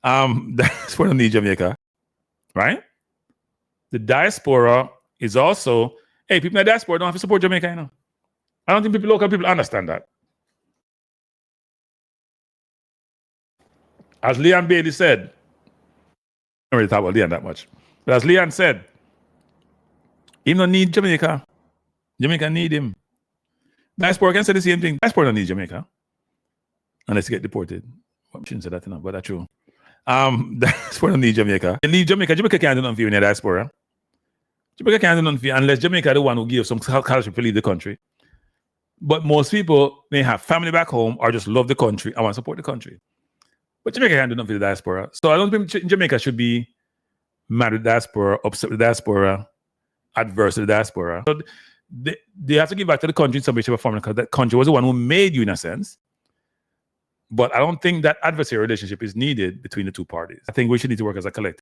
Diaspora don't need Jamaica, right? The diaspora is also, hey, people in the diaspora don't have to support Jamaica, you know. I don't think local people understand that. As Leon Bailey said, I don't really talk about Leon that much, but as Leon said, he don't need Jamaica. Jamaica need him. Diaspora can say the same thing. Diaspora don't need Jamaica unless you get deported. I shouldn't say that enough, but that's true. Diaspora don't need Jamaica. They need Jamaica. Jamaica can't do nothing for you in the diaspora. Jamaica can't do nothing for you unless Jamaica the one who gives some scholarship to leave the country. But most people may have family back home or just love the country and want to support the country. But Jamaica can't do nothing for the diaspora. So I don't think Jamaica should be mad with the diaspora, upset with the diaspora, adverse to the diaspora. So they have to give back to the country in some way, shape, or form, because that country was the one who made you in a sense. But I don't think that adversarial relationship is needed between the two parties. I think we should need to work as a collective.